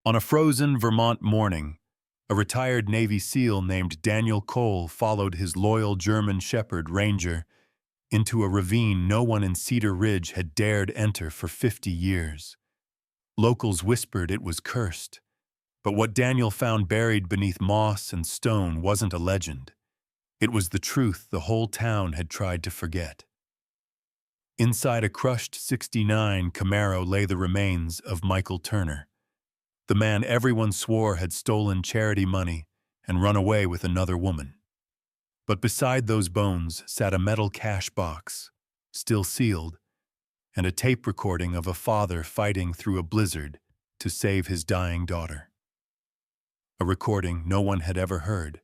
On a frozen Vermont morning, a retired Navy SEAL named Daniel Cole followed his loyal German Shepherd Ranger into a ravine no one in Cedar Ridge had dared enter for 50 years. Locals whispered it was cursed, but what Daniel found buried beneath moss and stone wasn't a legend. It was the truth the whole town had tried to forget. Inside a crushed '69 Camaro lay the remains of Michael Turner, the man everyone swore had stolen charity money and run away with another woman. But beside those bones sat a metal cash box, still sealed, and a tape recording of a father fighting through a blizzard to save his dying daughter. A recording no one had ever heard,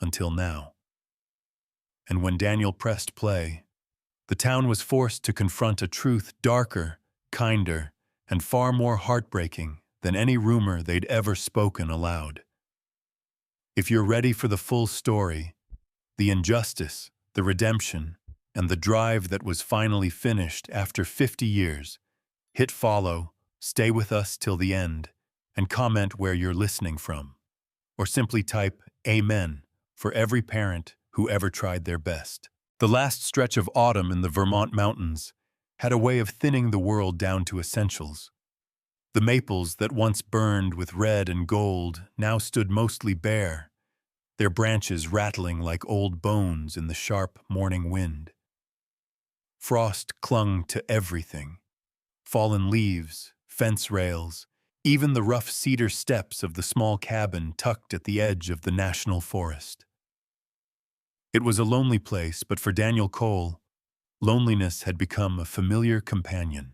until now. And when Daniel pressed play, the town was forced to confront a truth darker, kinder, and far more heartbreaking than any rumor they'd ever spoken aloud. If you're ready for the full story, the injustice, the redemption, and the drive that was finally finished after 50 years, hit follow, stay with us till the end, and comment where you're listening from. Or simply type Amen for every parent who ever tried their best. The last stretch of autumn in the Vermont mountains had a way of thinning the world down to essentials. The maples that once burned with red and gold now stood mostly bare, their branches rattling like old bones in the sharp morning wind. Frost clung to everything: fallen leaves, fence rails, even the rough cedar steps of the small cabin tucked at the edge of the national forest. It was a lonely place, but for Daniel Cole, loneliness had become a familiar companion.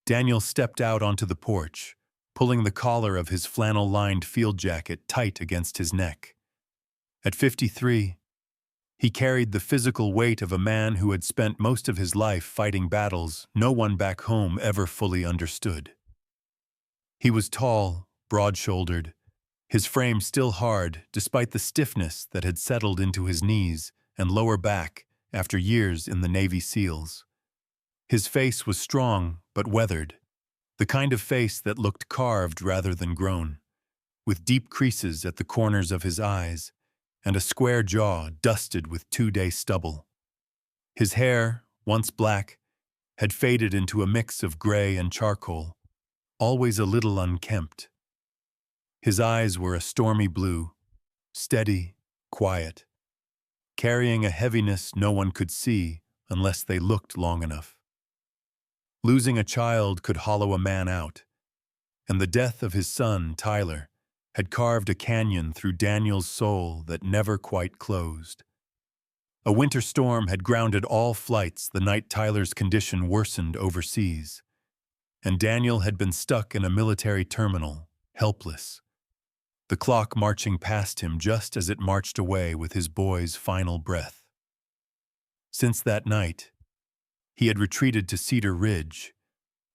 Daniel stepped out onto the porch, pulling the collar of his flannel-lined field jacket tight against his neck. At 53, he carried the physical weight of a man who had spent most of his life fighting battles no one back home ever fully understood. He was tall, broad-shouldered, his frame still hard despite the stiffness that had settled into his knees and lower back after years in the Navy SEALs. His face was strong but weathered, the kind of face that looked carved rather than grown, with deep creases at the corners of his eyes and a square jaw dusted with 2-day stubble. His hair, once black, had faded into a mix of gray and charcoal, always a little unkempt. His eyes were a stormy blue, steady, quiet, carrying a heaviness no one could see unless they looked long enough. Losing a child could hollow a man out, and the death of his son, Tyler, had carved a canyon through Daniel's soul that never quite closed. A winter storm had grounded all flights the night Tyler's condition worsened overseas, and Daniel had been stuck in a military terminal, helpless, the clock marching past him just as it marched away with his boy's final breath. Since that night, he had retreated to Cedar Ridge,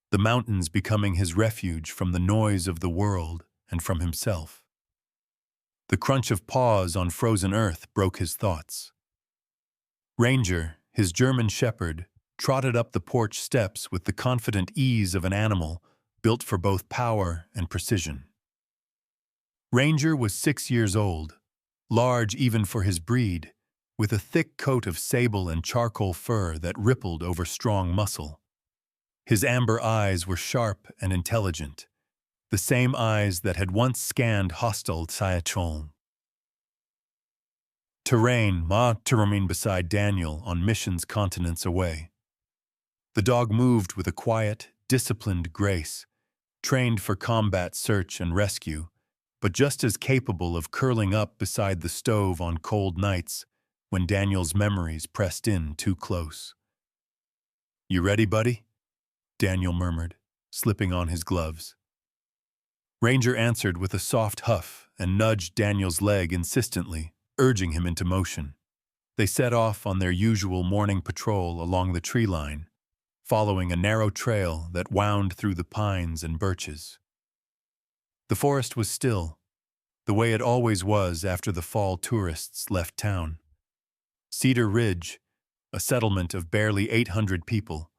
the mountains becoming his refuge from the noise of the world and from himself. The crunch of paws on frozen earth broke his thoughts. Ranger, his German shepherd, trotted up the porch steps with the confident ease of an animal built for both power and precision. Ranger was 6 years old, large even for his breed, with a thick coat of sable and charcoal fur that rippled over strong muscle. His amber eyes were sharp and intelligent, the same eyes that had once scanned hostile Cyatron. Terrain beside Daniel on missions continents away. The dog moved with a quiet, disciplined grace, trained for combat, search, and rescue, but just as capable of curling up beside the stove on cold nights when Daniel's memories pressed in too close. "You ready, buddy?" Daniel murmured, slipping on his gloves. Ranger answered with a soft huff and nudged Daniel's leg insistently, urging him into motion. They set off on their usual morning patrol along the tree line, following a narrow trail that wound through the pines and birches. The forest was still, the way it always was after the fall tourists left town. Cedar Ridge, a settlement of barely 800 people,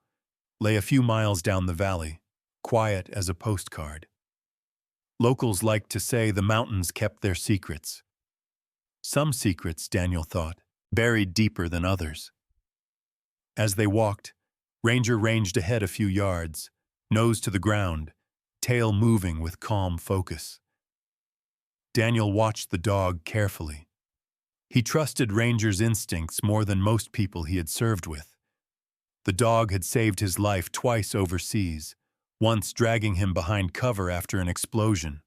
lay a few miles down the valley, quiet as a postcard. Locals liked to say the mountains kept their secrets. Some secrets, Daniel thought, buried deeper than others. As they walked, Ranger ranged ahead a few yards, nose to the ground, tail moving with calm focus. Daniel watched the dog carefully. He trusted Ranger's instincts more than most people he had served with. The dog had saved his life twice overseas, once dragging him behind cover after an explosion,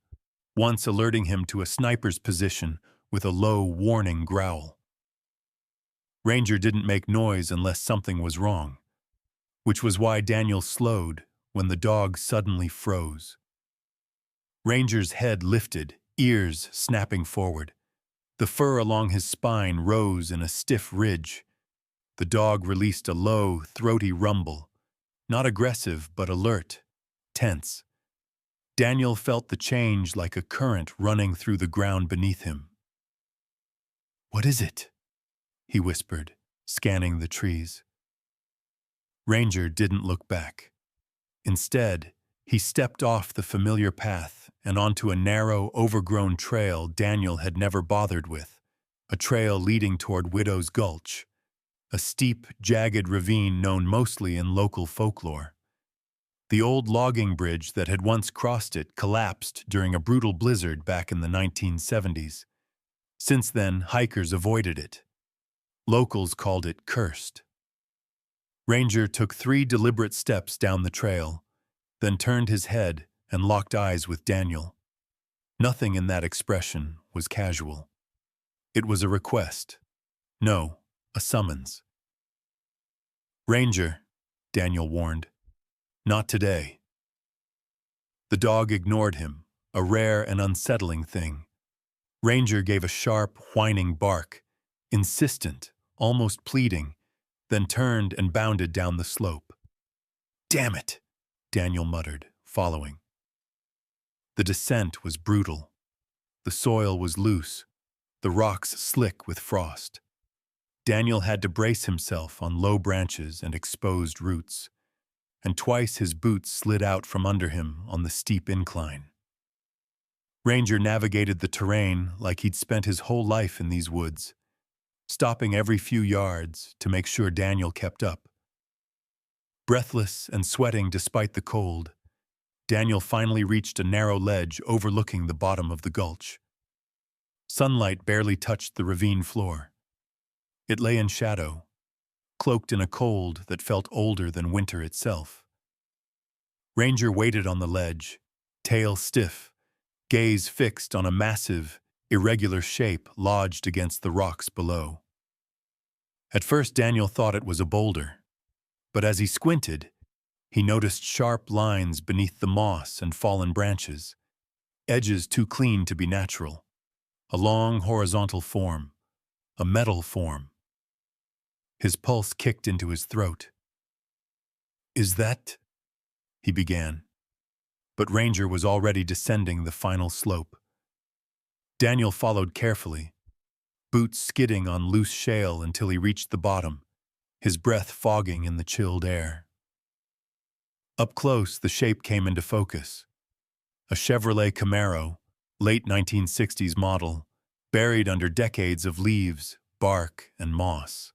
once alerting him to a sniper's position with a low, warning growl. Ranger didn't make noise unless something was wrong, which was why Daniel slowed when the dog suddenly froze. Ranger's head lifted, ears snapping forward. The fur along his spine rose in a stiff ridge. The dog released a low, throaty rumble, not aggressive but alert, tense. Daniel felt the change like a current running through the ground beneath him. "What is it?" he whispered, scanning the trees. Ranger didn't look back. Instead, he stepped off the familiar path and onto a narrow, overgrown trail Daniel had never bothered with, a trail leading toward Widow's Gulch, a steep, jagged ravine known mostly in local folklore. The old logging bridge that had once crossed it collapsed during a brutal blizzard back in the 1970s. Since then, hikers avoided it. Locals called it cursed. Ranger took 3 deliberate steps down the trail, then turned his head and locked eyes with Daniel. Nothing in that expression was casual. It was a request. No, a summons. "Ranger," Daniel warned. "Not today." The dog ignored him, a rare and unsettling thing. Ranger gave a sharp, whining bark, insistent, almost pleading, then turned and bounded down the slope. "Damn it," Daniel muttered, following. The descent was brutal. The soil was loose, the rocks slick with frost. Daniel had to brace himself on low branches and exposed roots, and twice his boots slid out from under him on the steep incline. Ranger navigated the terrain like he'd spent his whole life in these woods, stopping every few yards to make sure Daniel kept up. Breathless and sweating despite the cold, Daniel finally reached a narrow ledge overlooking the bottom of the gulch. Sunlight barely touched the ravine floor. It lay in shadow, cloaked in a cold that felt older than winter itself. Ranger waited on the ledge, tail stiff, gaze fixed on a massive, irregular shape lodged against the rocks below. At first Daniel thought it was a boulder, but as he squinted, he noticed sharp lines beneath the moss and fallen branches, edges too clean to be natural, a long horizontal form, a metal form. His pulse kicked into his throat. "Is that—" he began, but Ranger was already descending the final slope. Daniel followed carefully, boots skidding on loose shale until he reached the bottom, his breath fogging in the chilled air. Up close, the shape came into focus. A Chevrolet Camaro, late 1960s model, buried under decades of leaves, bark, and moss.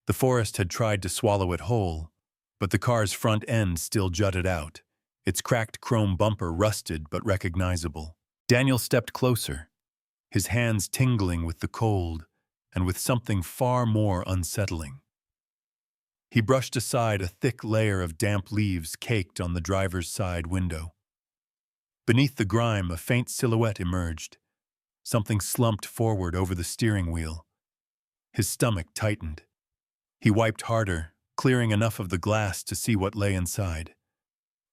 The forest had tried to swallow it whole, but the car's front end still jutted out, its cracked chrome bumper rusted but recognizable. Daniel stepped closer, his hands tingling with the cold and with something far more unsettling. He brushed aside a thick layer of damp leaves caked on the driver's side window. Beneath the grime, a faint silhouette emerged. Something slumped forward over the steering wheel. His stomach tightened. He wiped harder, clearing enough of the glass to see what lay inside.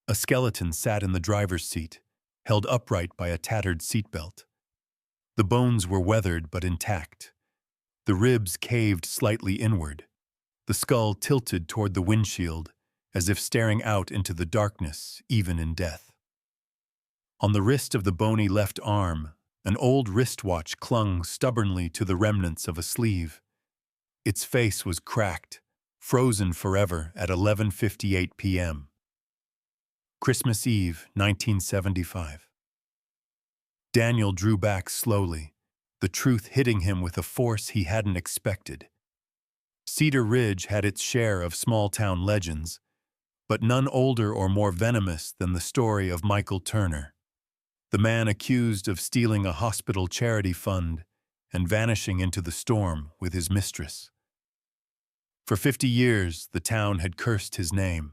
A skeleton sat in the driver's seat, held upright by a tattered seatbelt. The bones were weathered but intact. The ribs caved slightly inward. The skull tilted toward the windshield, as if staring out into the darkness, even in death. On the wrist of the bony left arm, an old wristwatch clung stubbornly to the remnants of a sleeve. Its face was cracked, frozen forever at 11:58 p.m. Christmas Eve, 1975. Daniel drew back slowly, the truth hitting him with a force he hadn't expected. Cedar Ridge had its share of small-town legends, but none older or more venomous than the story of Michael Turner, the man accused of stealing a hospital charity fund and vanishing into the storm with his mistress. For 50 years, the town had cursed his name,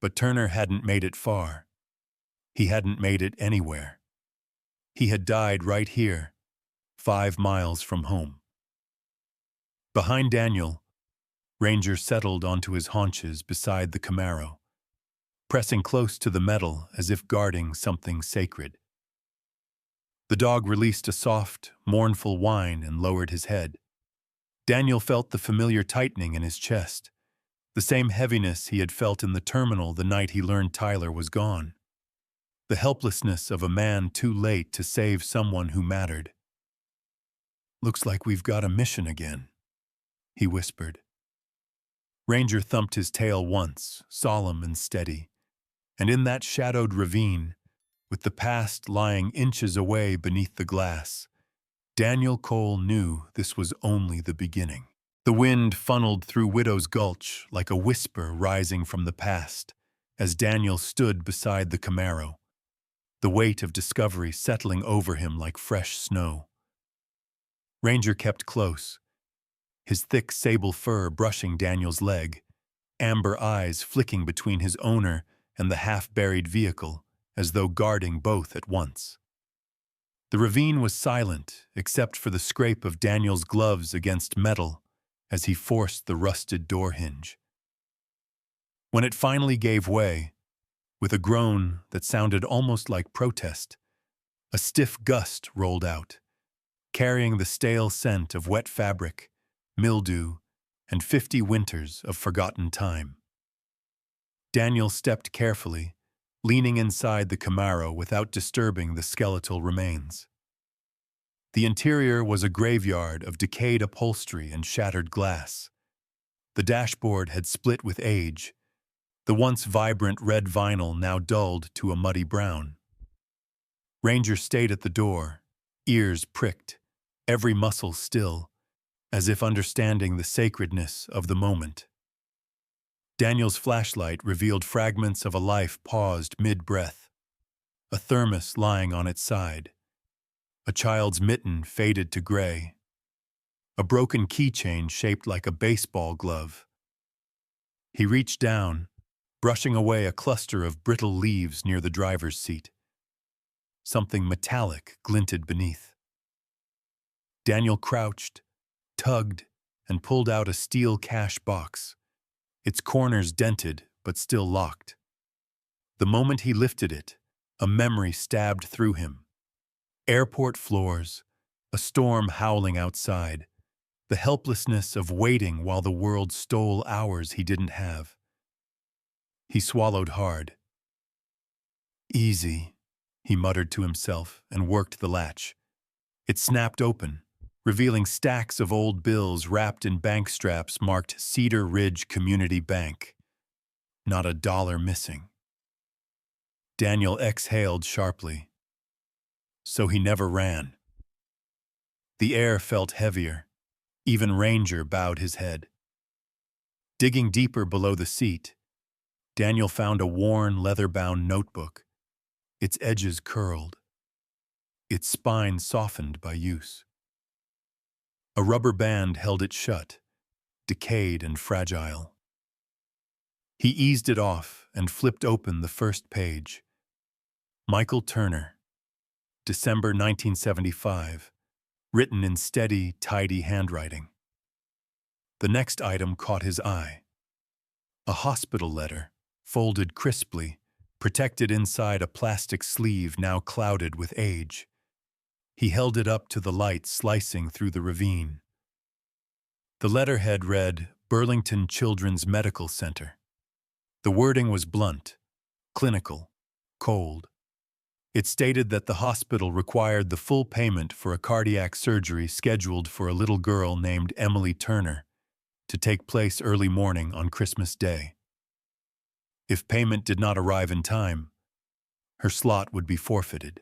but Turner hadn't made it far. He hadn't made it anywhere. He had died right here, 5 miles from home. Behind Daniel, Ranger settled onto his haunches beside the Camaro, pressing close to the metal as if guarding something sacred. The dog released a soft, mournful whine and lowered his head. Daniel felt the familiar tightening in his chest, the same heaviness he had felt in the terminal the night he learned Tyler was gone. The helplessness of a man too late to save someone who mattered. "Looks like we've got a mission again," he whispered. Ranger thumped his tail once, solemn and steady, and in that shadowed ravine, with the past lying inches away beneath the glass, Daniel Cole knew this was only the beginning. The wind funneled through Widow's Gulch like a whisper rising from the past as Daniel stood beside the Camaro, the weight of discovery settling over him like fresh snow. Ranger kept close, his thick sable fur brushing Daniel's leg, amber eyes flicking between his owner and the half-buried vehicle, as though guarding both at once. The ravine was silent, except for the scrape of Daniel's gloves against metal as he forced the rusted door hinge. When it finally gave way, with a groan that sounded almost like protest, a stiff gust rolled out, carrying the stale scent of wet fabric, mildew, and 50 winters of forgotten time. Daniel stepped carefully, leaning inside the Camaro without disturbing the skeletal remains. The interior was a graveyard of decayed upholstery and shattered glass. The dashboard had split with age, the once vibrant red vinyl now dulled to a muddy brown. Ranger stayed at the door, ears pricked, every muscle still, as if understanding the sacredness of the moment. Daniel's flashlight revealed fragments of a life paused mid-breath, a thermos lying on its side, a child's mitten faded to gray, a broken keychain shaped like a baseball glove. He reached down, brushing away a cluster of brittle leaves near the driver's seat. Something metallic glinted beneath. Daniel crouched, tugged, and pulled out a steel cash box, its corners dented but still locked. The moment he lifted it, a memory stabbed through him. Airport floors, a storm howling outside, the helplessness of waiting while the world stole hours he didn't have. He swallowed hard. "Easy," he muttered to himself and worked the latch. It snapped open, revealing stacks of old bills wrapped in bank straps marked Cedar Ridge Community Bank. Not a dollar missing. Daniel exhaled sharply. So he never ran. The air felt heavier. Even Ranger bowed his head. Digging deeper below the seat, Daniel found a worn, leather-bound notebook, its edges curled, its spine softened by use. A rubber band held it shut, decayed and fragile. He eased it off and flipped open the first page. Michael Turner, December 1975, written in steady, tidy handwriting. The next item caught his eye. A hospital letter, folded crisply, protected inside a plastic sleeve now clouded with age. He held it up to the light slicing through the ravine. The letterhead read, Burlington Children's Medical Center. The wording was blunt, clinical, cold. It stated that the hospital required the full payment for a cardiac surgery scheduled for a little girl named Emily Turner to take place early morning on Christmas Day. If payment did not arrive in time, her slot would be forfeited.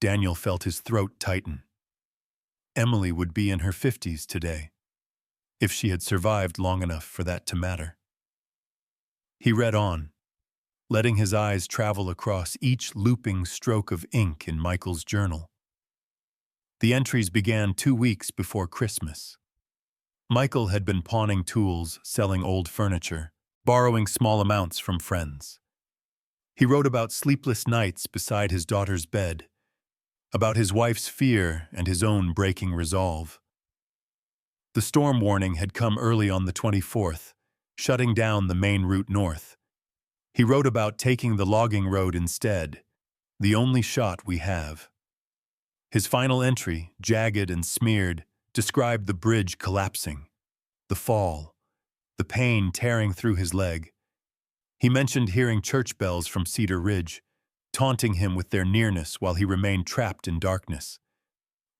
Daniel felt his throat tighten. Emily would be in her 50s today, if she had survived long enough for that to matter. He read on, letting his eyes travel across each looping stroke of ink in Michael's journal. The entries began 2 weeks before Christmas. Michael had been pawning tools, selling old furniture, borrowing small amounts from friends. He wrote about sleepless nights beside his daughter's bed, about his wife's fear and his own breaking resolve. The storm warning had come early on the 24th, shutting down the main route north. He wrote about taking the logging road instead, the only shot we have. His final entry, jagged and smeared, described the bridge collapsing, the fall, the pain tearing through his leg. He mentioned hearing church bells from Cedar Ridge, taunting him with their nearness while he remained trapped in darkness.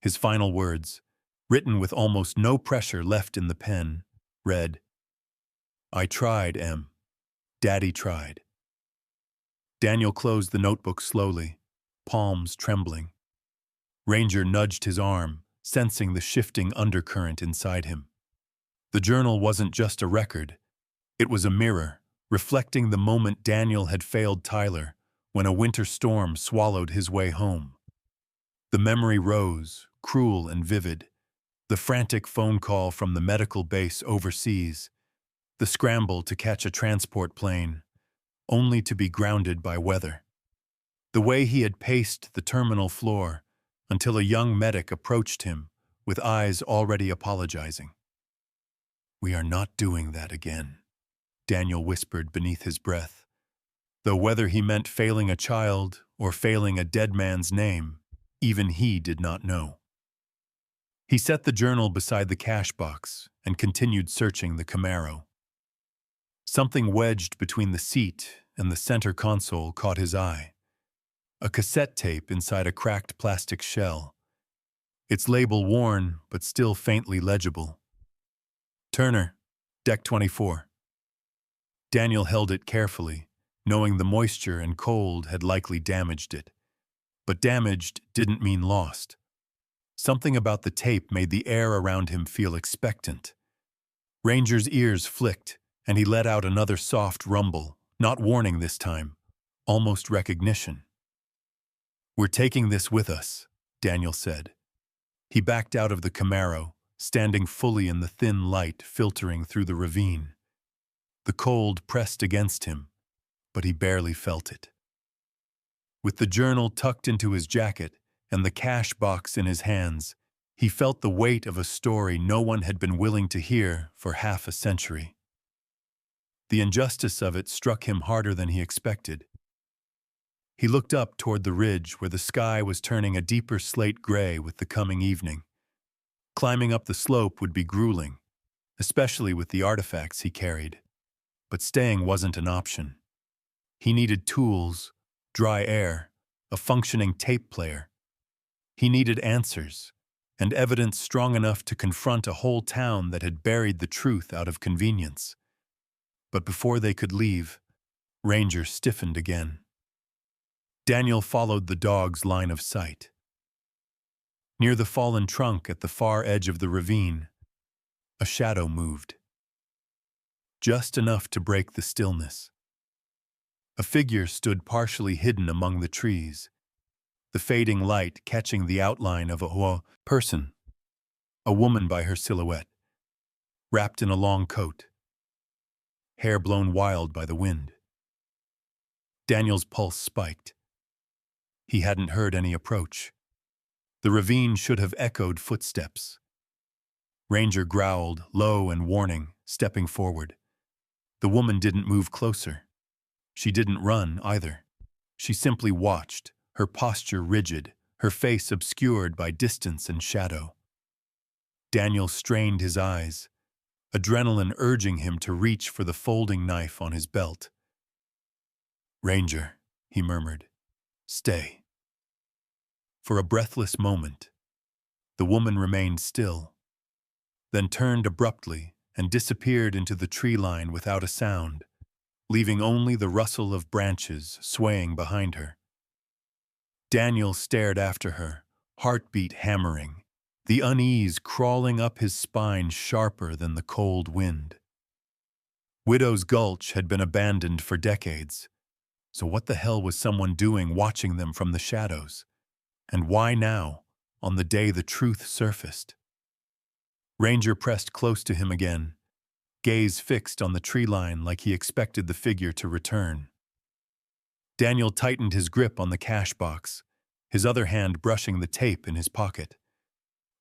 His final words, written with almost no pressure left in the pen, read, "I tried, Em. Daddy tried." Daniel closed the notebook slowly, palms trembling. Ranger nudged his arm, sensing the shifting undercurrent inside him. The journal wasn't just a record. It was a mirror, reflecting the moment Daniel had failed Tyler when a winter storm swallowed his way home. The memory rose, cruel and vivid. The frantic phone call from the medical base overseas, the scramble to catch a transport plane, only to be grounded by weather. The way he had paced the terminal floor until a young medic approached him with eyes already apologizing. "We are not doing that again," Daniel whispered beneath his breath, though whether he meant failing a child or failing a dead man's name, even he did not know. He set the journal beside the cash box and continued searching the Camaro. Something wedged between the seat and the center console caught his eye. A cassette tape inside a cracked plastic shell, its label worn but still faintly legible. "Turner, Deck 24. Daniel held it carefully, knowing the moisture and cold had likely damaged it. But damaged didn't mean lost. Something about the tape made the air around him feel expectant. Ranger's ears flicked, and he let out another soft rumble, not warning this time, almost recognition. "We're taking this with us," Daniel said. He backed out of the Camaro, standing fully in the thin light filtering through the ravine. The cold pressed against him, but he barely felt it. With the journal tucked into his jacket and the cash box in his hands, he felt the weight of a story no one had been willing to hear for half a century. The injustice of it struck him harder than he expected. He looked up toward the ridge where the sky was turning a deeper slate gray with the coming evening. Climbing up the slope would be grueling, especially with the artifacts he carried. But staying wasn't an option. He needed tools, dry air, a functioning tape player. He needed answers, and evidence strong enough to confront a whole town that had buried the truth out of convenience. But before they could leave, Ranger stiffened again. Daniel followed the dog's line of sight. Near the fallen trunk at the far edge of the ravine, a shadow moved. Just enough to break the stillness. A figure stood partially hidden among the trees, the fading light catching the outline of a person, a woman by her silhouette, wrapped in a long coat, hair blown wild by the wind. Daniel's pulse spiked. He hadn't heard any approach. The ravine should have echoed footsteps. Ranger growled, low and warning, stepping forward. The woman didn't move closer. She didn't run either. She simply watched, her posture rigid, her face obscured by distance and shadow. Daniel strained his eyes, adrenaline urging him to reach for the folding knife on his belt. "Ranger," he murmured, "stay." For a breathless moment, the woman remained still, then turned abruptly and disappeared into the tree line without a sound, leaving only the rustle of branches swaying behind her. Daniel stared after her, heartbeat hammering, the unease crawling up his spine sharper than the cold wind. Widow's Gulch had been abandoned for decades, so what the hell was someone doing watching them from the shadows? And why now, on the day the truth surfaced? Ranger pressed close to him again, gaze fixed on the tree line like he expected the figure to return. Daniel tightened his grip on the cash box, his other hand brushing the tape in his pocket.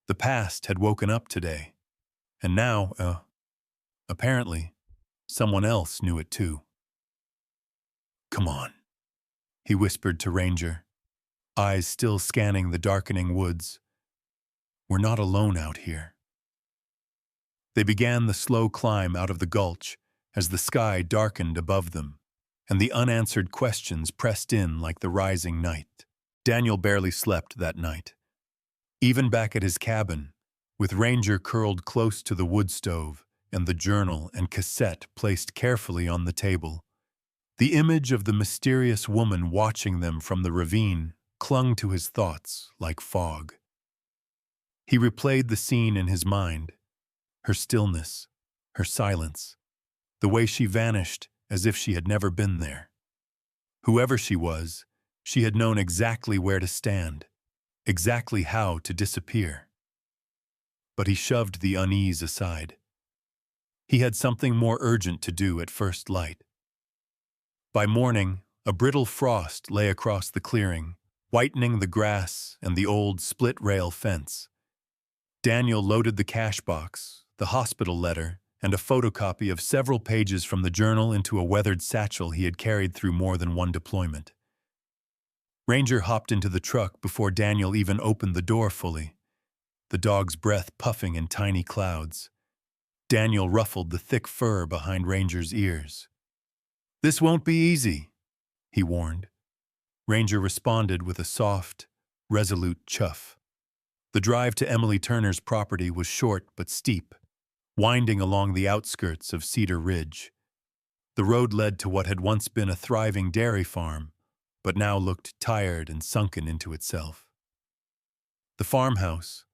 The past had woken up today, and now, apparently, someone else knew it too. "Come on," he whispered to Ranger, eyes still scanning the darkening woods. "We're not alone out here." They began the slow climb out of the gulch as the sky darkened above them, and the unanswered questions pressed in like the rising night. Daniel barely slept that night. Even back at his cabin, with Ranger curled close to the wood stove and the journal and cassette placed carefully on the table, the image of the mysterious woman watching them from the ravine clung to his thoughts like fog. He replayed the scene in his mind, her stillness, her silence, the way she vanished as if she had never been there. Whoever she was, she had known exactly where to stand, exactly how to disappear. But he shoved the unease aside. He had something more urgent to do at first light. By morning, a brittle frost lay across the clearing, whitening the grass and the old split-rail fence. Daniel loaded the cash box, the hospital letter, and a photocopy of several pages from the journal into a weathered satchel he had carried through more than one deployment. Ranger hopped into the truck before Daniel even opened the door fully, the dog's breath puffing in tiny clouds. Daniel ruffled the thick fur behind Ranger's ears. "This won't be easy," he warned. Ranger responded with a soft, resolute chuff. The drive to Emily Turner's property was short but steep, winding along the outskirts of Cedar Ridge. The road led to what had once been a thriving dairy farm, but now looked tired and sunken into itself. The farmhouse,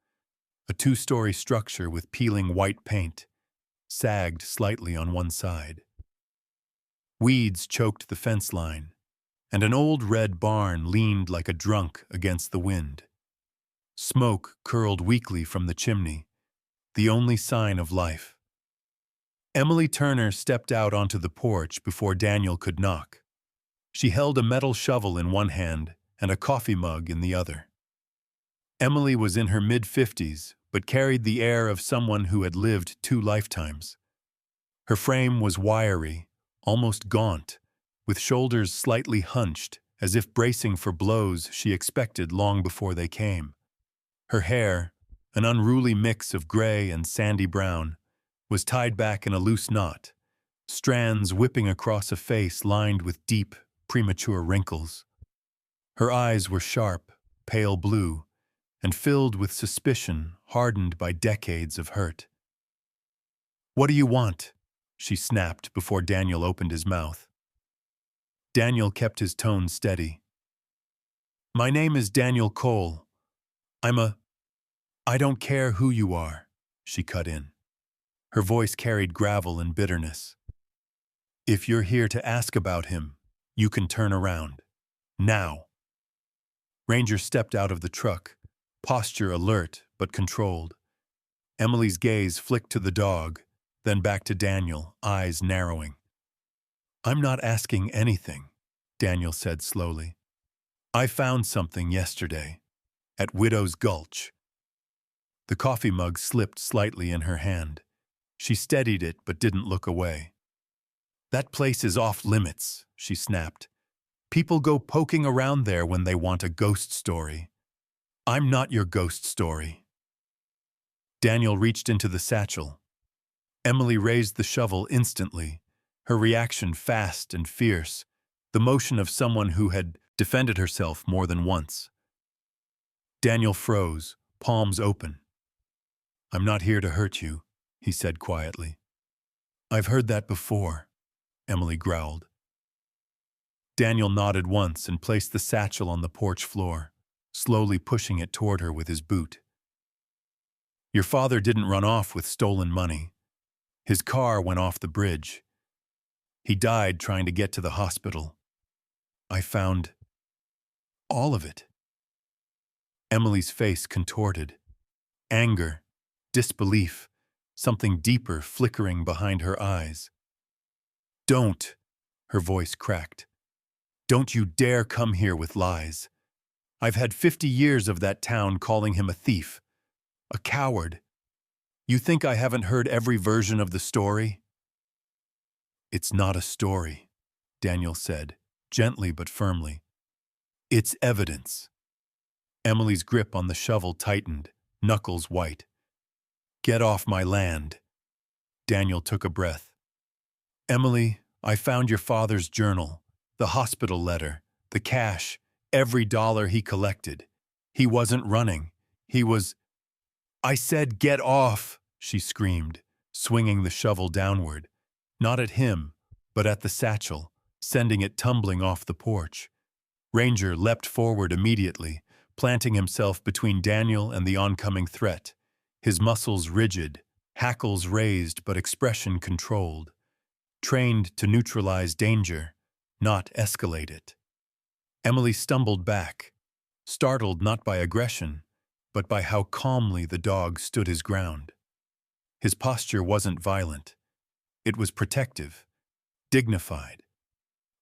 a two-story structure with peeling white paint, sagged slightly on one side. Weeds choked the fence line, and an old red barn leaned like a drunk against the wind. Smoke curled weakly from the chimney, the only sign of life. Emily Turner stepped out onto the porch before Daniel could knock. She held a metal shovel in one hand and a coffee mug in the other. Emily was in her mid-50s, but carried the air of someone who had lived 2 lifetimes. Her frame was wiry, almost gaunt, with shoulders slightly hunched, as if bracing for blows she expected long before they came. Her hair, an unruly mix of gray and sandy brown, was tied back in a loose knot, strands whipping across a face lined with deep, premature wrinkles. Her eyes were sharp, pale blue, and filled with suspicion hardened by decades of hurt. "What do you want?" she snapped before Daniel opened his mouth. Daniel kept his tone steady. "My name is Daniel Cole. I don't care who you are," she cut in. Her voice carried gravel and bitterness. "If you're here to ask about him, you can turn around. Now." Ranger stepped out of the truck, posture alert but controlled. Emily's gaze flicked to the dog, then back to Daniel, eyes narrowing. "I'm not asking anything," Daniel said slowly. "I found something yesterday, at Widow's Gulch." The coffee mug slipped slightly in her hand. She steadied it but didn't look away. "That place is off limits," she snapped. "People go poking around there when they want a ghost story. I'm not your ghost story." Daniel reached into the satchel. Emily raised the shovel instantly, her reaction fast and fierce, the motion of someone who had defended herself more than once. Daniel froze, palms open. "I'm not here to hurt you," he said quietly. "I've heard that before," Emily growled. Daniel nodded once and placed the satchel on the porch floor, slowly pushing it toward her with his boot. Your father didn't run off with stolen money. His car went off the bridge. He died trying to get to the hospital. I found all of it. Emily's face contorted. Anger, disbelief, something deeper flickering behind her eyes. Don't, her voice cracked. Don't you dare come here with lies. I've had 50 years of that town calling him a thief, a coward. You think I haven't heard every version of the story? It's not a story, Daniel said, gently but firmly. It's evidence. Emily's grip on the shovel tightened, knuckles white. Get off my land. Daniel took a breath. Emily, I found your father's journal, the hospital letter, the cash, every dollar he collected. He wasn't running. He was... I said get off, she screamed, swinging the shovel downward. Not at him, but at the satchel, sending it tumbling off the porch. Ranger leapt forward immediately, planting himself between Daniel and the oncoming threat, his muscles rigid, hackles raised but expression controlled, trained to neutralize danger, not escalate it. Emily stumbled back, startled not by aggression, but by how calmly the dog stood his ground. His posture wasn't violent. It was protective, dignified,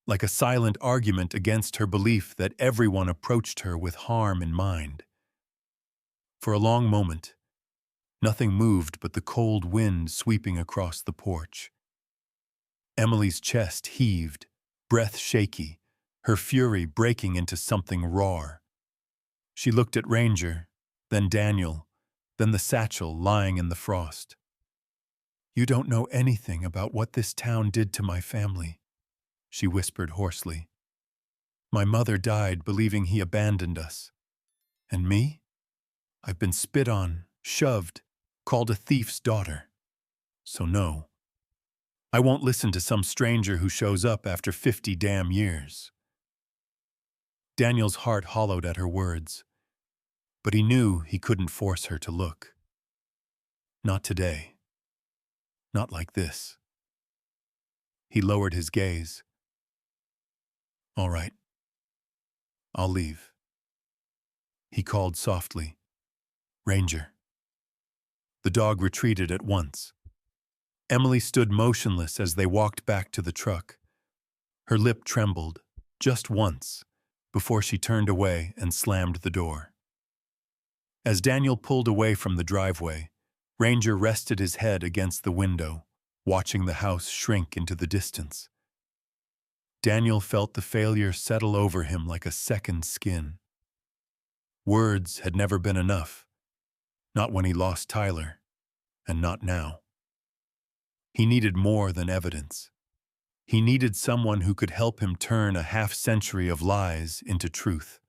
like a silent argument against her belief that everyone approached her with harm in mind. For a long moment, nothing moved but the cold wind sweeping across the porch. Emily's chest heaved, breath shaky, her fury breaking into something raw. She looked at Ranger, then Daniel, then the satchel lying in the frost. You don't know anything about what this town did to my family, she whispered hoarsely. My mother died believing he abandoned us. And me? I've been spit on, shoved, called a thief's daughter. So no. I won't listen to some stranger who shows up after 50 damn years. Daniel's heart hollowed at her words, but he knew he couldn't force her to look. Not today. Not like this. He lowered his gaze. All right. I'll leave. He called softly. Ranger. The dog retreated at once. Emily stood motionless as they walked back to the truck. Her lip trembled, just once, before she turned away and slammed the door. As Daniel pulled away from the driveway, Ranger rested his head against the window, watching the house shrink into the distance. Daniel felt the failure settle over him like a second skin. Words had never been enough, not when he lost Tyler, and not now. He needed more than evidence. He needed someone who could help him turn a half-century of lies into truth.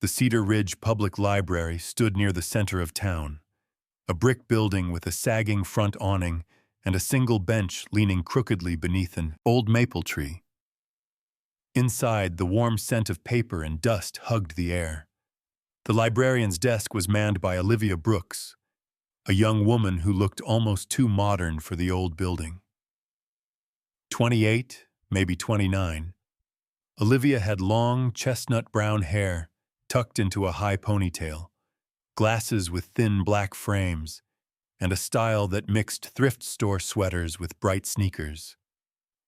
The Cedar Ridge Public Library stood near the center of town, a brick building with a sagging front awning and a single bench leaning crookedly beneath an old maple tree. Inside, the warm scent of paper and dust hugged the air. The librarian's desk was manned by Olivia Brooks, a young woman who looked almost too modern for the old building. 28, maybe 29, Olivia had long, chestnut-brown hair tucked into a high ponytail, glasses with thin black frames, and a style that mixed thrift store sweaters with bright sneakers.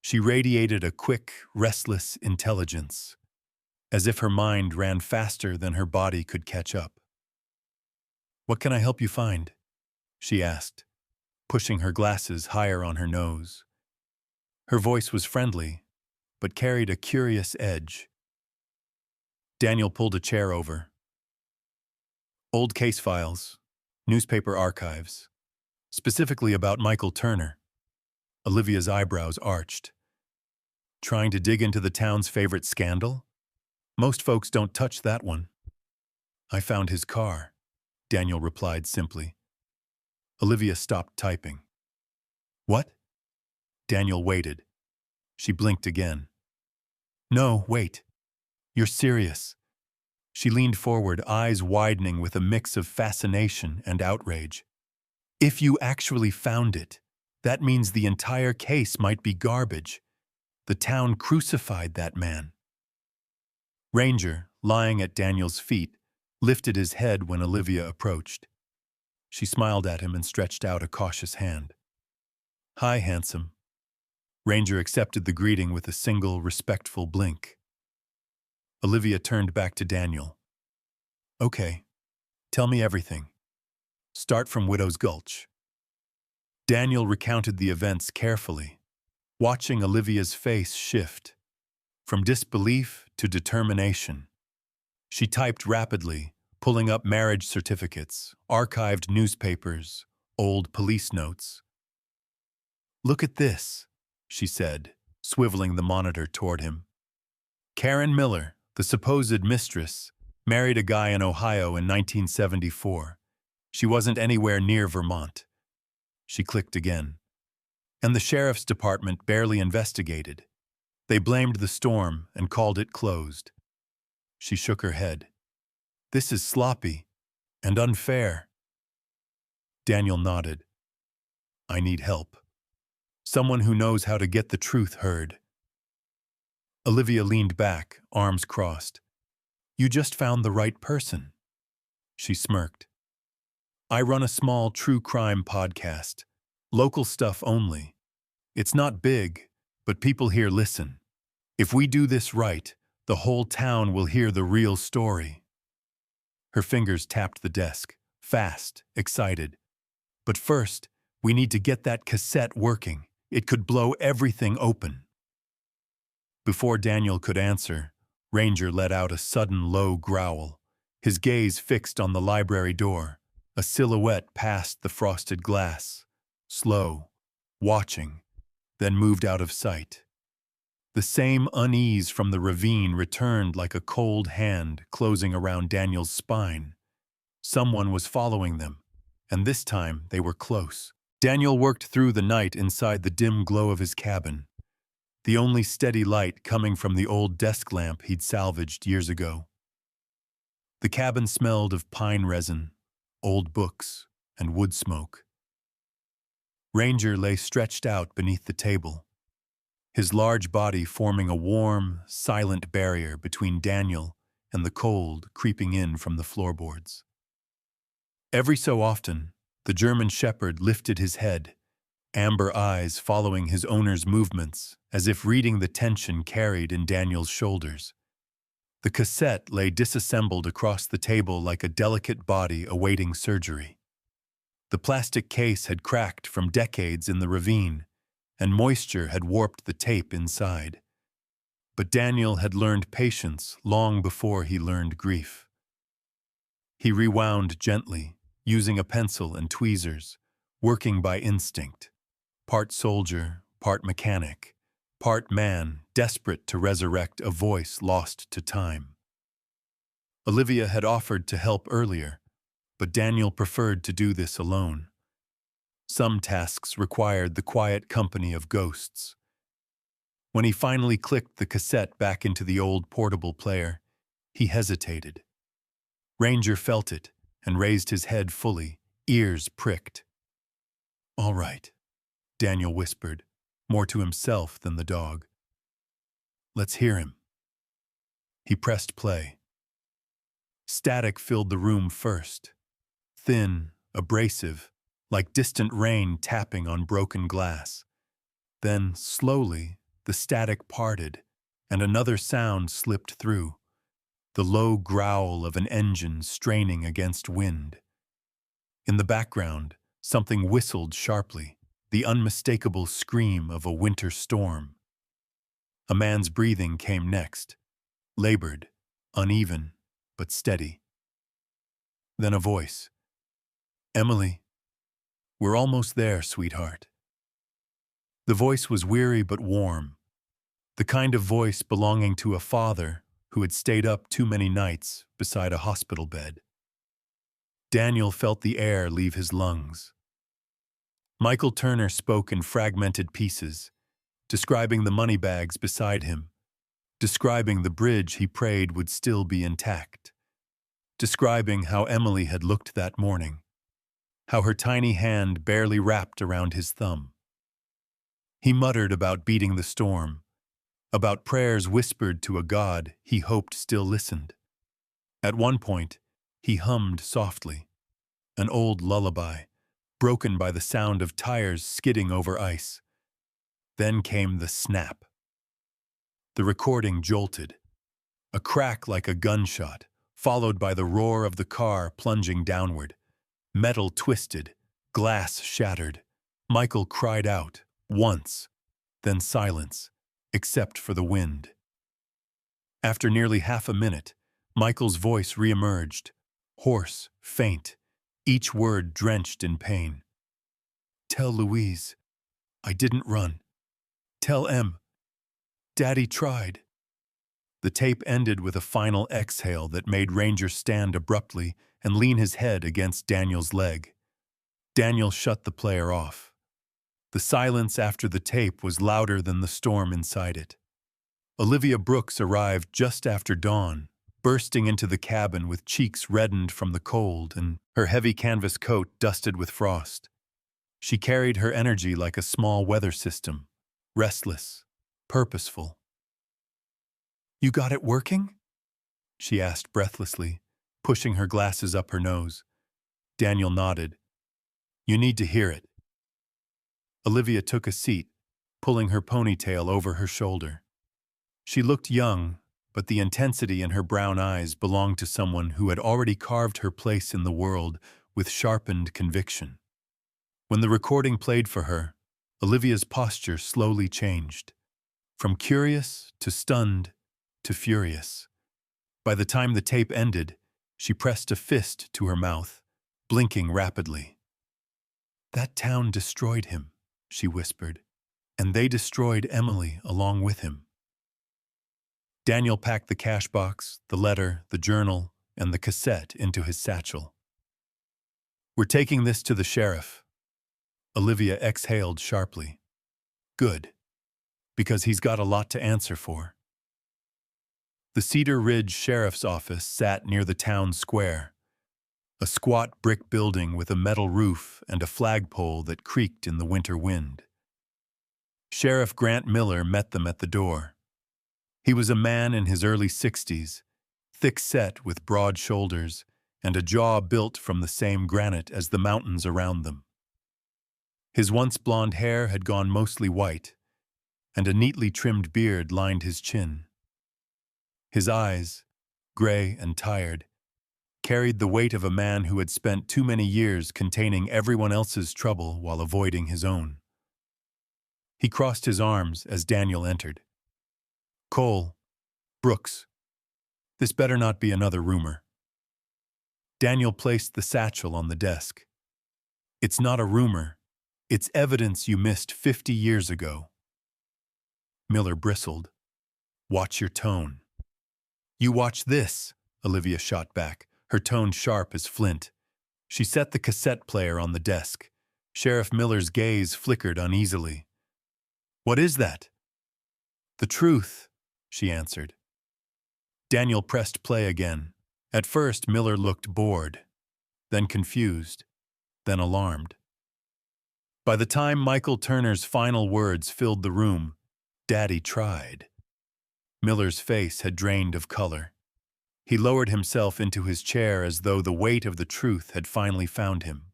She radiated a quick, restless intelligence, as if her mind ran faster than her body could catch up. "What can I help you find?" she asked, pushing her glasses higher on her nose. Her voice was friendly, but carried a curious edge. Daniel pulled a chair over. Old case files, newspaper archives, specifically about Michael Turner. Olivia's eyebrows arched. Trying to dig into the town's favorite scandal? Most folks don't touch that one. I found his car, Daniel replied simply. Olivia stopped typing. What? Daniel waited. She blinked again. No, wait. You're serious. She leaned forward, eyes widening with a mix of fascination and outrage. If you actually found it, that means the entire case might be garbage. The town crucified that man. Ranger, lying at Daniel's feet, lifted his head when Olivia approached. She smiled at him and stretched out a cautious hand. Hi, handsome. Ranger accepted the greeting with a single, respectful blink. Olivia turned back to Daniel. Okay, tell me everything. Start from Widow's Gulch. Daniel recounted the events carefully, watching Olivia's face shift from disbelief to determination. She typed rapidly, pulling up marriage certificates, archived newspapers, old police notes. Look at this, she said, swiveling the monitor toward him. Karen Miller, the supposed mistress, married a guy in Ohio in 1974. She wasn't anywhere near Vermont. She clicked again. And the sheriff's department barely investigated. They blamed the storm and called it closed. She shook her head. This is sloppy and unfair. Daniel nodded. I need help. Someone who knows how to get the truth heard. Olivia leaned back, arms crossed. You just found the right person. She smirked. I run a small true crime podcast. Local stuff only. It's not big, but people here listen. If we do this right, the whole town will hear the real story. Her fingers tapped the desk, fast, excited. But first, we need to get that cassette working. It could blow everything open. Before Daniel could answer, Ranger let out a sudden low growl, his gaze fixed on the library door. A silhouette passed the frosted glass, slow, watching, then moved out of sight. The same unease from the ravine returned like a cold hand closing around Daniel's spine. Someone was following them, and this time they were close. Daniel worked through the night inside the dim glow of his cabin, the only steady light coming from the old desk lamp he'd salvaged years ago. The cabin smelled of pine resin, old books, and wood smoke. Ranger lay stretched out beneath the table, his large body forming a warm, silent barrier between Daniel and the cold creeping in from the floorboards. Every so often, the German shepherd lifted his head, amber eyes following his owner's movements as if reading the tension carried in Daniel's shoulders. The cassette lay disassembled across the table like a delicate body awaiting surgery. The plastic case had cracked from decades in the ravine, and moisture had warped the tape inside. But Daniel had learned patience long before he learned grief. He rewound gently, using a pencil and tweezers, working by instinct. Part soldier, part mechanic, part man desperate to resurrect a voice lost to time. Olivia had offered to help earlier, but Daniel preferred to do this alone. Some tasks required the quiet company of ghosts. When he finally clicked the cassette back into the old portable player, he hesitated. Ranger felt it and raised his head fully, ears pricked. All right, Daniel whispered, more to himself than the dog. Let's hear him. He pressed play. Static filled the room first, thin, abrasive, like distant rain tapping on broken glass. Then, slowly, the static parted, and another sound slipped through, the low growl of an engine straining against wind. In the background, something whistled sharply, the unmistakable scream of a winter storm. A man's breathing came next, labored, uneven, but steady. Then a voice. Emily, we're almost there, sweetheart. The voice was weary but warm, the kind of voice belonging to a father who had stayed up too many nights beside a hospital bed. Daniel felt the air leave his lungs. Michael Turner spoke in fragmented pieces, describing the money bags beside him, describing the bridge he prayed would still be intact, describing how Emily had looked that morning, how her tiny hand barely wrapped around his thumb. He muttered about beating the storm, about prayers whispered to a God he hoped still listened. At one point, he hummed softly, an old lullaby, broken by the sound of tires skidding over ice. Then came the snap. The recording jolted, a crack like a gunshot, followed by the roar of the car plunging downward. Metal twisted, glass shattered. Michael cried out, once, then silence, except for the wind. After nearly half a minute, Michael's voice reemerged, hoarse, faint, each word drenched in pain. "Tell Louise, I didn't run. Tell Em, Daddy tried." The tape ended with a final exhale that made Ranger stand abruptly and lean his head against Daniel's leg. Daniel shut the player off. The silence after the tape was louder than the storm inside it. Olivia Brooks arrived just after dawn, bursting into the cabin with cheeks reddened from the cold and her heavy canvas coat dusted with frost. She carried her energy like a small weather system, restless, purposeful. "You got it working?" she asked breathlessly, pushing her glasses up her nose. Daniel nodded. "You need to hear it." Olivia took a seat, pulling her ponytail over her shoulder. She looked young, but the intensity in her brown eyes belonged to someone who had already carved her place in the world with sharpened conviction. When the recording played for her, Olivia's posture slowly changed, from curious to stunned to furious. By the time the tape ended, she pressed a fist to her mouth, blinking rapidly. "That town destroyed him," she whispered, "and they destroyed Emily along with him." Daniel packed the cash box, the letter, the journal, and the cassette into his satchel. "We're taking this to the sheriff." Olivia exhaled sharply. "Good, because he's got a lot to answer for." The Cedar Ridge Sheriff's Office sat near the town square, a squat brick building with a metal roof and a flagpole that creaked in the winter wind. Sheriff Grant Miller met them at the door. He was a man in his early 60s, thick-set with broad shoulders and a jaw built from the same granite as the mountains around them. His once blonde hair had gone mostly white, and a neatly trimmed beard lined his chin. His eyes, gray and tired, carried the weight of a man who had spent too many years containing everyone else's trouble while avoiding his own. He crossed his arms as Daniel entered. "Cole, Brooks, this better not be another rumor." Daniel placed the satchel on the desk. "It's not a rumor. It's evidence you missed 50 years ago." Miller bristled. "Watch your tone." "You watch this," Olivia shot back, her tone sharp as flint. She set the cassette player on the desk. Sheriff Miller's gaze flickered uneasily. "What is that?" "The truth," she answered. Daniel pressed play again. At first, Miller looked bored, then confused, then alarmed. By the time Michael Turner's final words filled the room, "Daddy tried," Miller's face had drained of color. He lowered himself into his chair as though the weight of the truth had finally found him.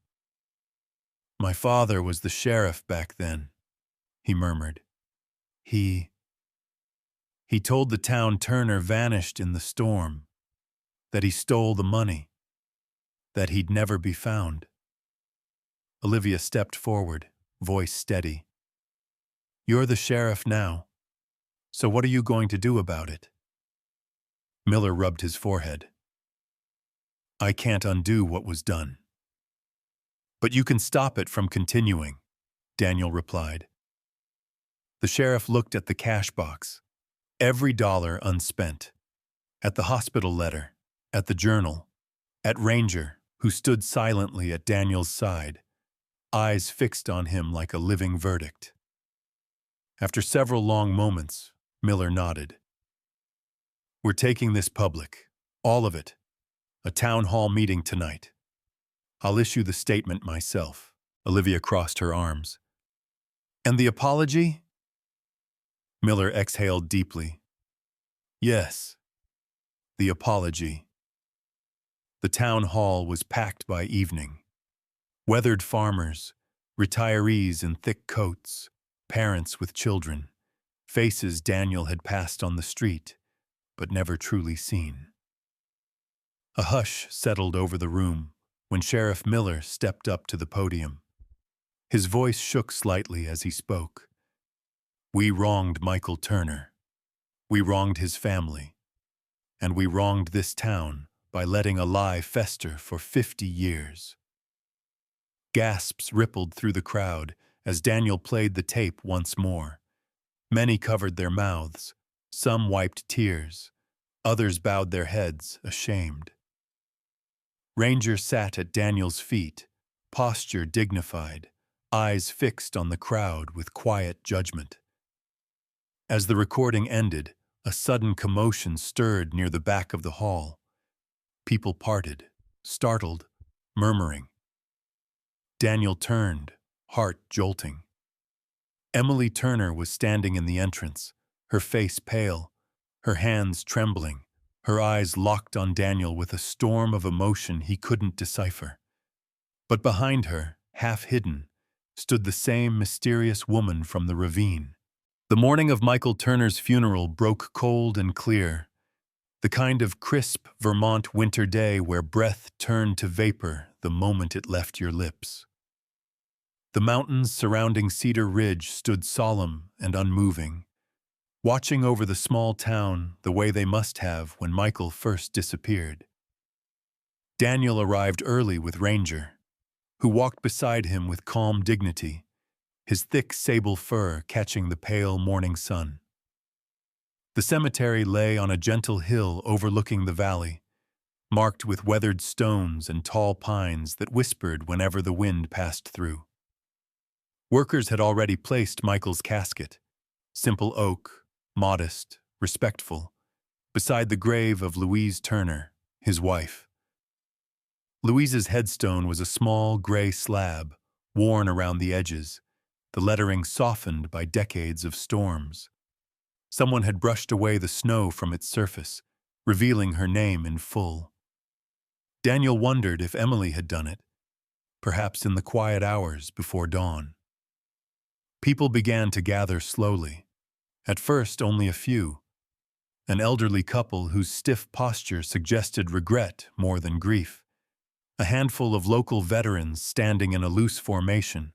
"My father was the sheriff back then," he murmured. He told the town Turner vanished in the storm, that he stole the money, that he'd never be found." Olivia stepped forward, voice steady. "You're the sheriff now, so what are you going to do about it?" Miller rubbed his forehead. "I can't undo what was done." "But you can stop it from continuing," Daniel replied. The sheriff looked at the cash box, every dollar unspent, at the hospital letter, at the journal, at Ranger, who stood silently at Daniel's side, eyes fixed on him like a living verdict. After several long moments, Miller nodded. We're taking this public. All of it. A town hall meeting tonight. I'll issue the statement myself. Olivia crossed her arms. And the apology? Miller exhaled deeply. Yes, the apology. The town hall was packed by evening. Weathered farmers, retirees in thick coats, parents with children, faces Daniel had passed on the street, but never truly seen. A hush settled over the room when Sheriff Miller stepped up to the podium. His voice shook slightly as he spoke. We wronged Michael Turner. We wronged his family. And we wronged this town by letting a lie fester for 50 years. Gasps rippled through the crowd as Daniel played the tape once more. Many covered their mouths, some wiped tears, others bowed their heads, ashamed. Ranger sat at Daniel's feet, posture dignified, eyes fixed on the crowd with quiet judgment. As the recording ended, a sudden commotion stirred near the back of the hall. People parted, startled, murmuring. Daniel turned, heart jolting. Emily Turner was standing in the entrance, her face pale, her hands trembling, her eyes locked on Daniel with a storm of emotion he couldn't decipher. But behind her, half hidden, stood the same mysterious woman from the ravine. The morning of Michael Turner's funeral broke cold and clear, the kind of crisp Vermont winter day where breath turned to vapor the moment it left your lips. The mountains surrounding Cedar Ridge stood solemn and unmoving, watching over the small town the way they must have when Michael first disappeared. Daniel arrived early with Ranger, who walked beside him with calm dignity, his thick sable fur catching the pale morning sun. The cemetery lay on a gentle hill overlooking the valley, marked with weathered stones and tall pines that whispered whenever the wind passed through. Workers had already placed Michael's casket, simple oak, modest, respectful, beside the grave of Louise Turner, his wife. Louise's headstone was a small gray slab, worn around the edges, the lettering softened by decades of storms. Someone had brushed away the snow from its surface, revealing her name in full. Daniel wondered if Emily had done it, perhaps in the quiet hours before dawn. People began to gather slowly. At first, only a few. An elderly couple whose stiff posture suggested regret more than grief. A handful of local veterans standing in a loose formation,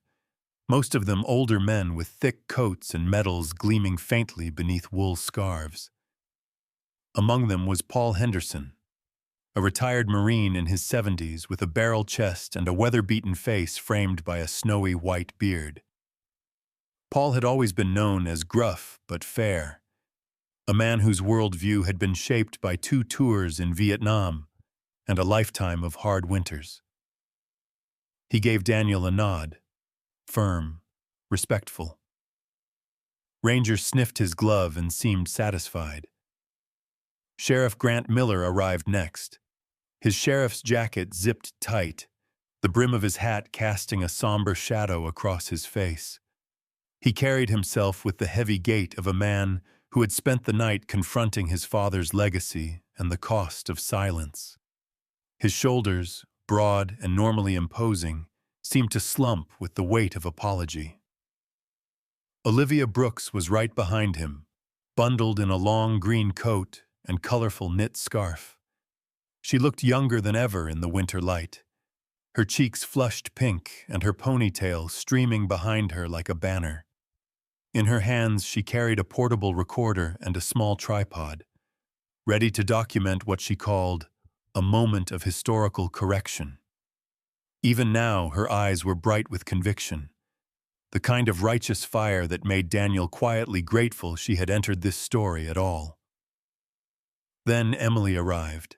most of them older men with thick coats and medals gleaming faintly beneath wool scarves. Among them was Paul Henderson, a retired Marine in his 70s with a barrel chest and a weather-beaten face framed by a snowy white beard. Paul had always been known as gruff but fair, a man whose worldview had been shaped by 2 tours in Vietnam and a lifetime of hard winters. He gave Daniel a nod, firm, respectful. Ranger sniffed his glove and seemed satisfied. Sheriff Grant Miller arrived next, his sheriff's jacket zipped tight, the brim of his hat casting a somber shadow across his face. He carried himself with the heavy gait of a man who had spent the night confronting his father's legacy and the cost of silence. His shoulders, broad and normally imposing, seemed to slump with the weight of apology. Olivia Brooks was right behind him, bundled in a long green coat and colorful knit scarf. She looked younger than ever in the winter light, her cheeks flushed pink and her ponytail streaming behind her like a banner. In her hands she carried a portable recorder and a small tripod, ready to document what she called a moment of historical correction. Even now her eyes were bright with conviction, the kind of righteous fire that made Daniel quietly grateful she had entered this story at all. Then Emily arrived.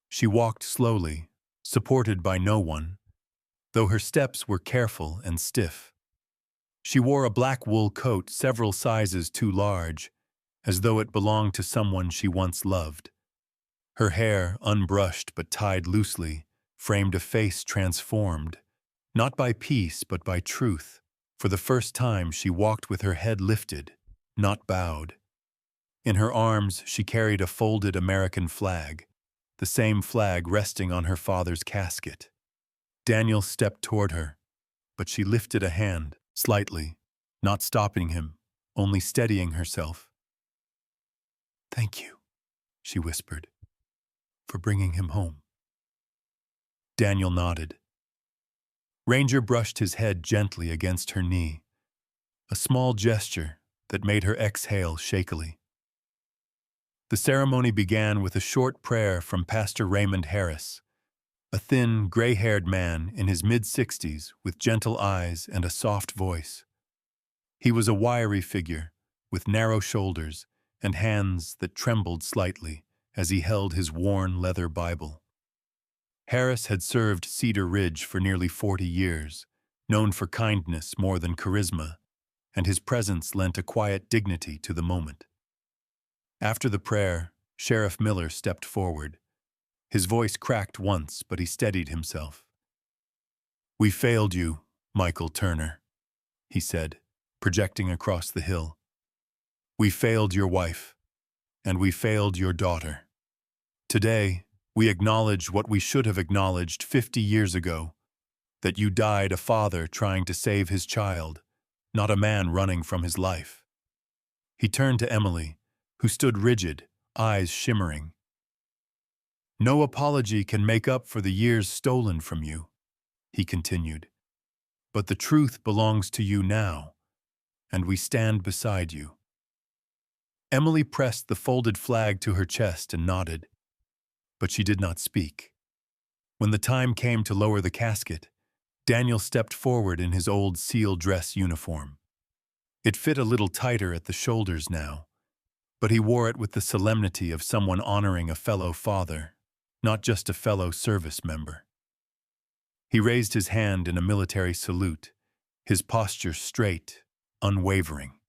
She walked slowly, supported by no one, though her steps were careful and stiff. She wore a black wool coat several sizes too large, as though it belonged to someone she once loved. Her hair, unbrushed but tied loosely, framed a face transformed, not by peace but by truth. For the first time she walked with her head lifted, not bowed. In her arms she carried a folded American flag, the same flag resting on her father's casket. Daniel stepped toward her, but she lifted a hand, slightly, not stopping him, only steadying herself. "Thank you," she whispered, "for bringing him home." Daniel nodded. Ranger brushed his head gently against her knee, a small gesture that made her exhale shakily. The ceremony began with a short prayer from Pastor Raymond Harris, a thin, gray-haired man in his mid-60s with gentle eyes and a soft voice. He was a wiry figure, with narrow shoulders and hands that trembled slightly as he held his worn leather Bible. Harris had served Cedar Ridge for nearly 40 years, known for kindness more than charisma, and his presence lent a quiet dignity to the moment. After the prayer, Sheriff Miller stepped forward. His voice cracked once, but he steadied himself. "We failed you, Michael Turner," he said, projecting across the hill. "We failed your wife, and we failed your daughter. Today, we acknowledge what we should have acknowledged 50 years ago, that you died a father trying to save his child, not a man running from his life." He turned to Emily, who stood rigid, eyes shimmering. "No apology can make up for the years stolen from you," he continued. "But the truth belongs to you now, and we stand beside you." Emily pressed the folded flag to her chest and nodded, but she did not speak. When the time came to lower the casket, Daniel stepped forward in his old SEAL dress uniform. It fit a little tighter at the shoulders now, but he wore it with the solemnity of someone honoring a fellow father, not just a fellow service member. He raised his hand in a military salute, his posture straight, unwavering.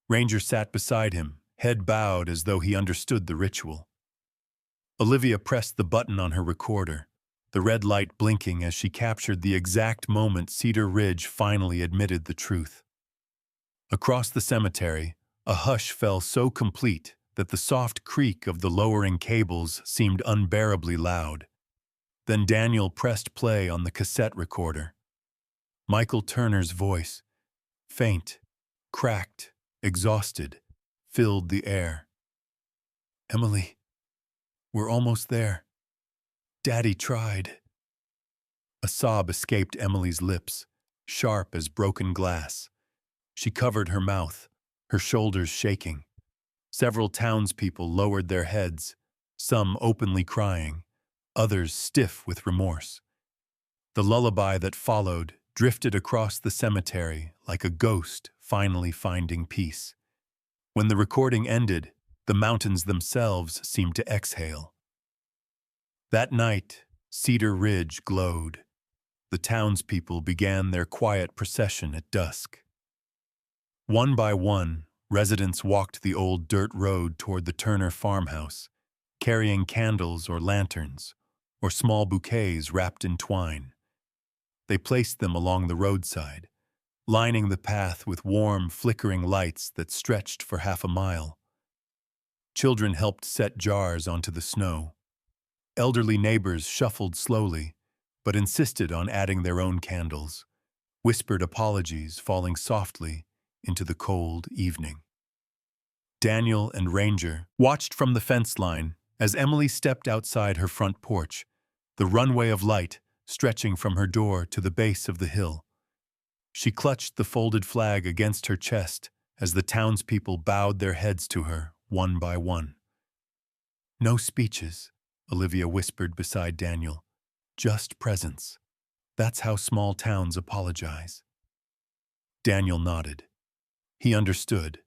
Ranger sat beside him, head bowed as though he understood the ritual. Olivia pressed the button on her recorder, the red light blinking as she captured the exact moment Cedar Ridge finally admitted the truth. Across the cemetery, a hush fell so complete that the soft creak of the lowering cables seemed unbearably loud. Then Daniel pressed play on the cassette recorder. Michael Turner's voice, faint, cracked, exhausted, filled the air. "Emily, we're almost there. Daddy tried." A sob escaped Emily's lips, sharp as broken glass. She covered her mouth, her shoulders shaking. Several townspeople lowered their heads, some openly crying, others stiff with remorse. The lullaby that followed drifted across the cemetery like a ghost finally finding peace. When the recording ended, the mountains themselves seemed to exhale. That night, Cedar Ridge glowed. The townspeople began their quiet procession at dusk. One by one, residents walked the old dirt road toward the Turner farmhouse, carrying candles or lanterns, or small bouquets wrapped in twine. They placed them along the roadside, lining the path with warm, flickering lights that stretched for half a mile. Children helped set jars onto the snow. Elderly neighbors shuffled slowly, but insisted on adding their own candles, whispered apologies falling softly into the cold evening. Daniel and Ranger watched from the fence line as Emily stepped outside her front porch, the runway of light stretching from her door to the base of the hill. She clutched the folded flag against her chest as the townspeople bowed their heads to her, one by one. "No speeches," Olivia whispered beside Daniel. "Just presence. That's how small towns apologize." Daniel nodded. He understood.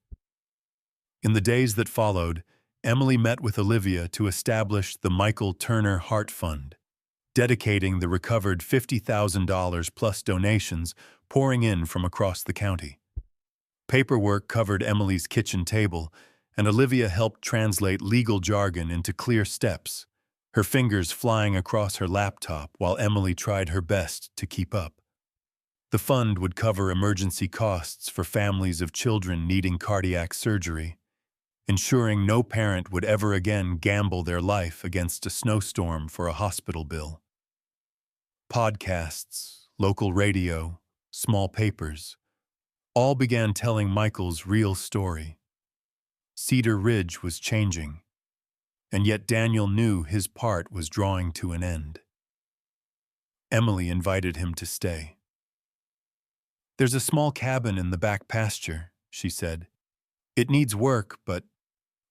In the days that followed, Emily met with Olivia to establish the Michael Turner Heart Fund, dedicating the recovered $50,000 plus donations pouring in from across the county. Paperwork covered Emily's kitchen table, and Olivia helped translate legal jargon into clear steps, her fingers flying across her laptop while Emily tried her best to keep up. The fund would cover emergency costs for families of children needing cardiac surgery, ensuring no parent would ever again gamble their life against a snowstorm for a hospital bill. Podcasts, local radio, small papers, all began telling Michael's real story. Cedar Ridge was changing, and yet Daniel knew his part was drawing to an end. Emily invited him to stay. "There's a small cabin in the back pasture," she said. "It needs work, but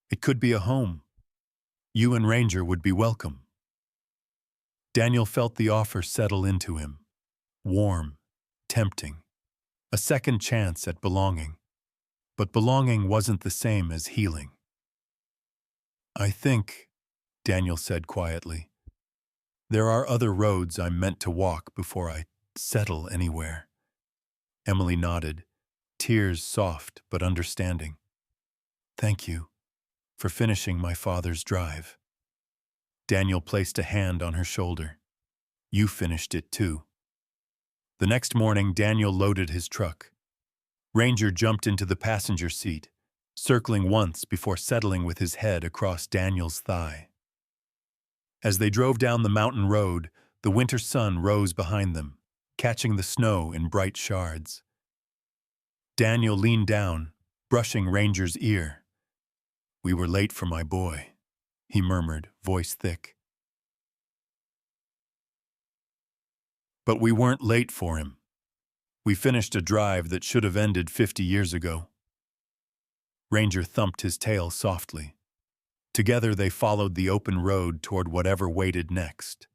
it could be a home. You and Ranger would be welcome." Daniel felt the offer settle into him. Warm, tempting. A second chance at belonging. But belonging wasn't the same as healing. "I think," Daniel said quietly, "there are other roads I'm meant to walk before I settle anywhere." Emily nodded, tears soft but understanding. "Thank you for finishing my father's drive." Daniel placed a hand on her shoulder. "You finished it too." The next morning, Daniel loaded his truck. Ranger jumped into the passenger seat, circling once before settling with his head across Daniel's thigh. As they drove down the mountain road, the winter sun rose behind them, catching the snow in bright shards. Daniel leaned down, brushing Ranger's ear. "We were late for my boy," he murmured, voice thick. "But we weren't late for him. We finished a drive that should have ended 50 years ago." Ranger thumped his tail softly. Together they followed the open road toward whatever waited next.